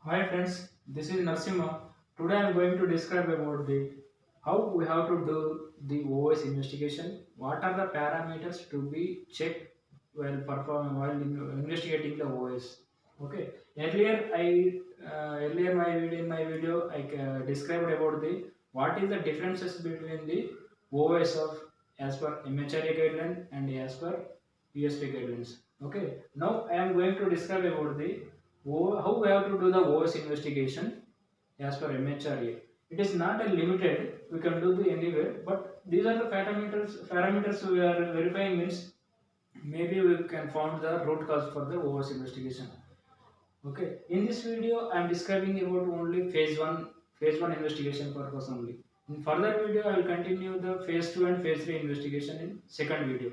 Hi friends, this is Narsimha. Today I am going to describe about the how we have to do the OS investigation. What are the parameters to be checked while performing while investigating the OS? Okay. Earlier my video in my video I described about the what is the differences between the OS of as per MHRA guideline and as per USP guidelines. Okay. Now I am going to describe about the how we have to do the OS investigation as per MHRA. It is not a limited, we can do the anywhere, but these are the parameters we are verifying means maybe we can find the root cause for the OS investigation. Okay, in this video I am describing about only phase one investigation purpose only. In further video I will continue the phase 2 and phase 3 investigation in second video.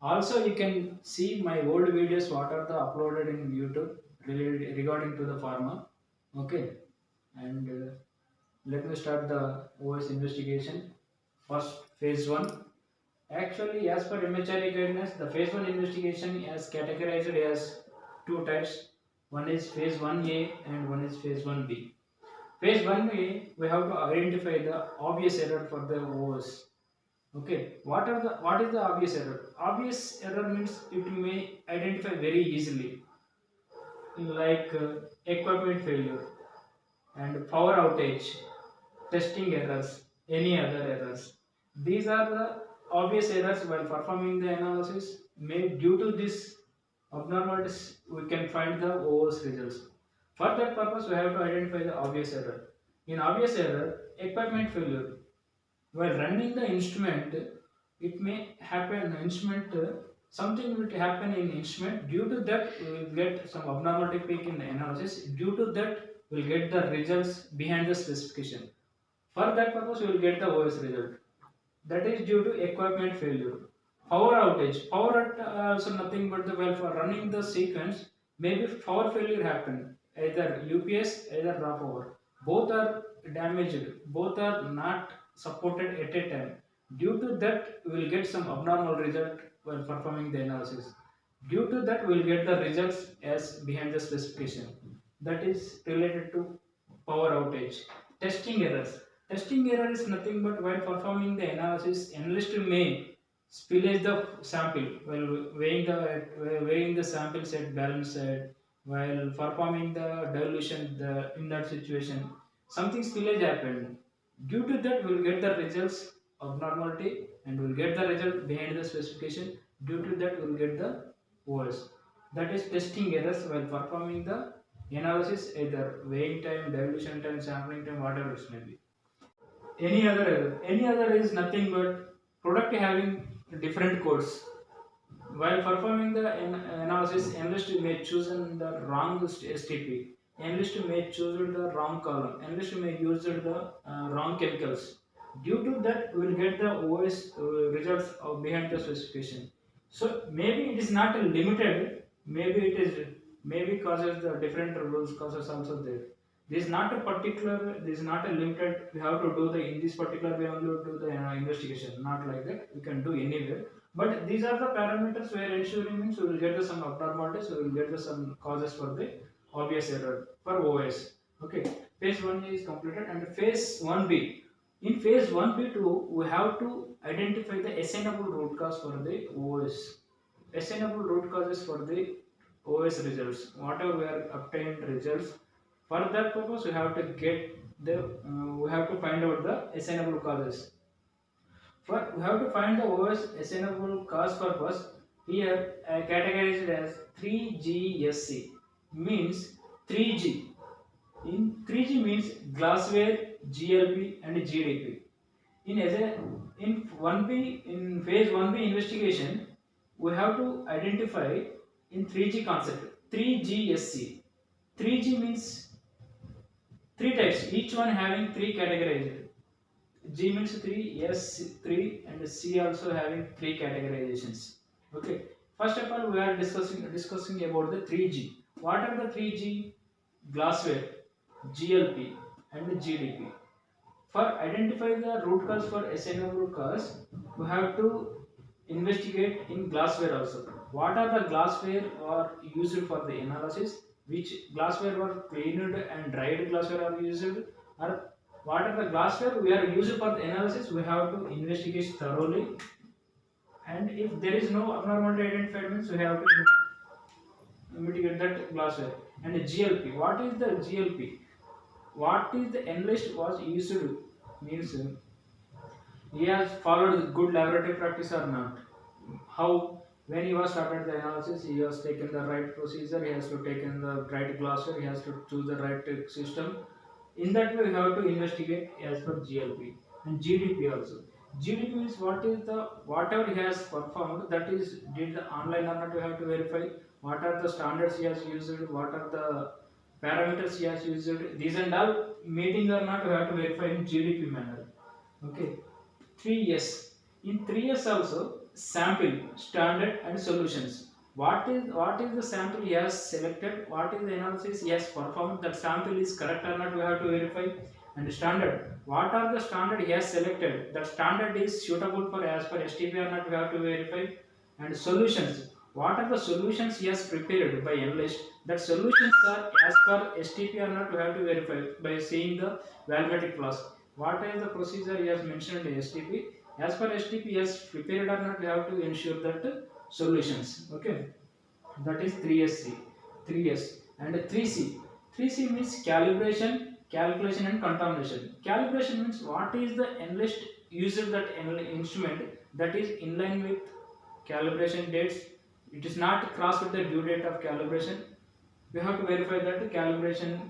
Also you can see my old videos what are the uploaded in YouTube regarding to the pharma. Okay, and let me start the OS investigation. First phase 1. Actually, as per MHRA guidelines, the phase 1 investigation is categorized as two types. One is phase 1A and one is phase 1B. Phase 1A, we have to identify the obvious error for the OS. Okay, what is the obvious error? Obvious error means it may identify very easily, like equipment failure and power outage, testing errors, any other errors. These are the obvious errors while performing the analysis. Made due to this abnormalities, we can find the OS results. For that purpose, we have to identify the obvious error. In obvious error, equipment failure. While running the instrument, it may happen instrument something will happen in instrument. Due to that, we will get some abnormality peak in the analysis. Due to that, we will get the results behind the specification. For that purpose, we will get the OS result. That is due to equipment failure. Power outage. Power also nothing but the well for running the sequence. Maybe power failure happen. Either UPS, either raw power. Both are damaged. Both are not supported at a time. Due to that, we will get some abnormal result while performing the analysis. Due to that, we will get the results as behind the specification. That is related to power outage. Testing errors. Testing error is nothing but while performing the analysis, analyst may spillage the sample while weighing the samples at balance side while performing the dilution in that situation. Something spillage happened. Due to that, we will get the results of normality and we will get the result behind the specification. Due to that, we will get the OS. That is testing errors while performing the analysis, either weighing time, dilution time, sampling time, whatever it may be. Any other is nothing but product having different codes. While performing the analysis, analyst may choose the wrong STP. Analyst may choose the wrong column. Analyst may use the wrong chemicals. Due to that, we will get the OS results of behind the specification. So maybe it is not limited. Maybe it is maybe causes the different rules causes also there. This is not a particular. This is not a limited. We have to do the in this particular way only do the investigation. Not like that. We can do anywhere. But these are the parameters where ensuring means we will get the some abnormalities, we will get the some causes for the obvious error for OS. Okay, phase 1 is completed and phase 1B. In phase 1B2, we have to identify the assignable root cause for the OS. Assignable root causes for the OS results. Whatever we are obtained results. For that purpose, we have to get we have to find out the assignable causes. For we have to find the OS assignable cause purpose. Here I categorized as 3GSC means 3G. In 3G means glassware, GLP and GDP. In 1B in phase 1B investigation, we have to identify in 3G concept 3GSC. 3G means three types, each one having three categorized. G means 3, S 3 and C also having three categorizations. Okay. First of all, we are discussing about the 3G. What are the 3G? Glassware, GLP and GDP. For identify the root cause for assignable cause, we have to investigate in glassware also. What are the glassware are used for the analysis? which glassware were cleaned and dried glassware are used, or what are the glassware we are used for the analysis. We have to investigate thoroughly, and if there is no abnormality identified means we have to mitigate that glassware. And GLP, what is the GLP? What is the analyst was used to means he has followed good laboratory practice or not. How when he was started the analysis, he has taken the right procedure, he has to taken the right glassware, he has to choose the right system. In that way, we have to investigate as per GLP and GDP also. GDP means what is the whatever he has performed, that is did the online or not. We have to verify what are the standards he has used, what are the parameters he has used. These and all meeting or not, we have to verify in GDP manner. Okay, 3S. In 3S also sample, standard and solutions. What is the sample he has selected? What is the analysis he has performed? That sample is correct or not? We have to verify. And standard. What are the standard he has selected? That standard is suitable for as per STP or not? We have to verify. And solutions. What are the solutions he has prepared by analyst? That solutions are as per STP or not? We have to verify by seeing the volumetric class. What is the procedure he has mentioned in STP? As per STP, he has prepared or not, we have to ensure that solutions. Okay, that is 3SC, 3S and 3C. 3C means calibration, calculation, and contamination. Calibration means what is the analyst used that instrument that is in line with calibration dates. It is not crossed with the due date of calibration. We have to verify that the calibration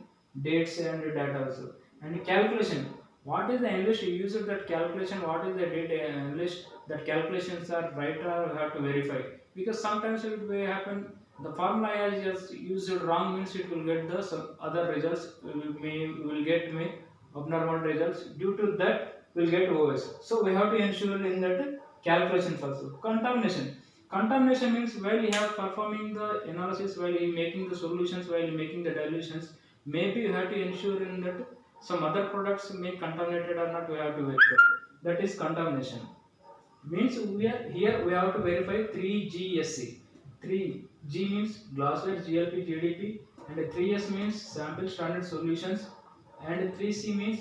dates and data also. And calculation, what is the analyst used that calculation, what is the data analyst that calculations are right, or we have to verify, because sometimes it may happen the formula is just used wrong means it will get the some other results, we will get may abnormal results. Due to that we will get OS. So we have to ensure in that calculations also. Contamination, contamination means while he have performing the analysis, while he making the solutions, while he making the dilutions, maybe you have to ensure in that some other products may contaminated or not, we have to verify. That is contamination. Means we are here we have to verify 3GSC. 3G means glassware, GLP, GDP, and 3S means sample, standard, solutions, and 3C means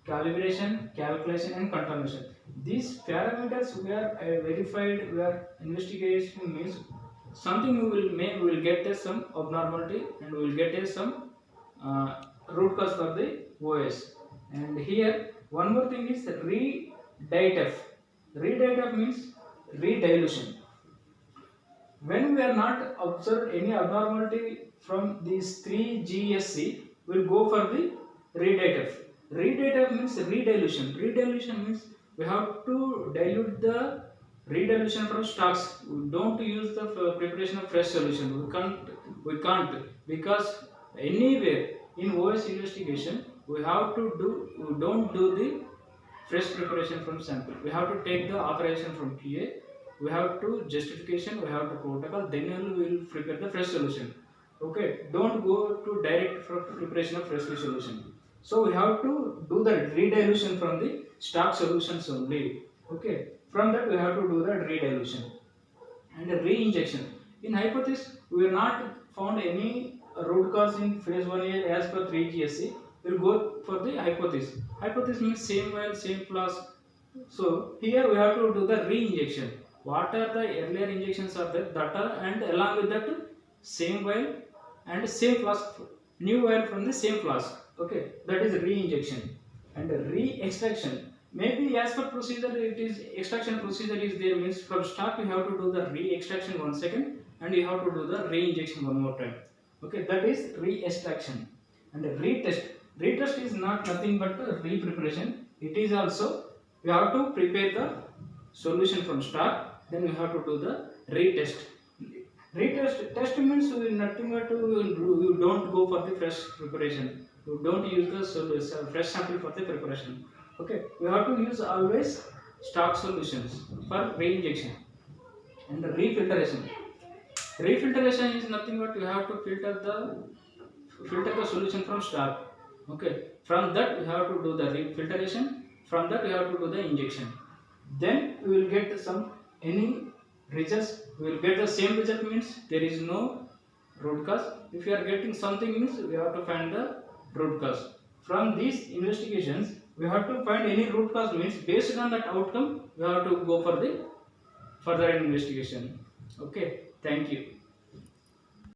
calibration, calculation, and contamination. These parameters we are verified, we are investigation means something we will get some abnormality and we will get some root cause for the OS. And here one more thing is re-DITF. Re-DITF means re-dilution. When we are not observed any abnormality from these 3GSC, we will go for the re-DITF. Re-DITF means re-dilution. Re-dilution means we have to dilute the re-dilution from stocks. We don't use the preparation of fresh solution. We can't because anywhere in OS investigation we have to do, we don't do the fresh preparation from sample. We have to take the authorization from QA, we have to justification, we have to protocol, then we will prepare the fresh solution. Okay, don't go to direct preparation of fresh solution. So we have to do the re-dilution from the stock solutions only. Okay, from that we have to do the re-dilution and a re-injection. In hypothesis, we have not found any root cause in phase 1A as per 3GSC. We will go for the hypothesis. Hypothesis means same vial, same flask. So here we have to do the re-injection. What are the earlier injections are there that are, and along with that same vial and same flask, new vial from the same flask. Okay, that is re-injection and re-extraction. Maybe as per procedure it is extraction procedure is there means from stock you have to do the re-extraction 1 second and you have to do the re-injection one more time. Okay, that is re-extraction. And retest. Retest is not nothing but re-preparation. It is also we have to prepare the solution from stock, then we have to do the retest. Retest test means we nothing but you don't go for the fresh preparation. You don't use the fresh sample for the preparation. Okay, we have to use always stock solutions for re-injection and refiltration. Refiltration is nothing but you have to filter the solution from stock. Okay, from that we have to do the refiltration. From that we have to do the injection. Then we will get some any results. We will get the same result means there is no root cause. If you are getting something means we have to find the root cause. From these investigations we have to find any root cause means based on that outcome we have to go for the further investigation. Okay, thank you.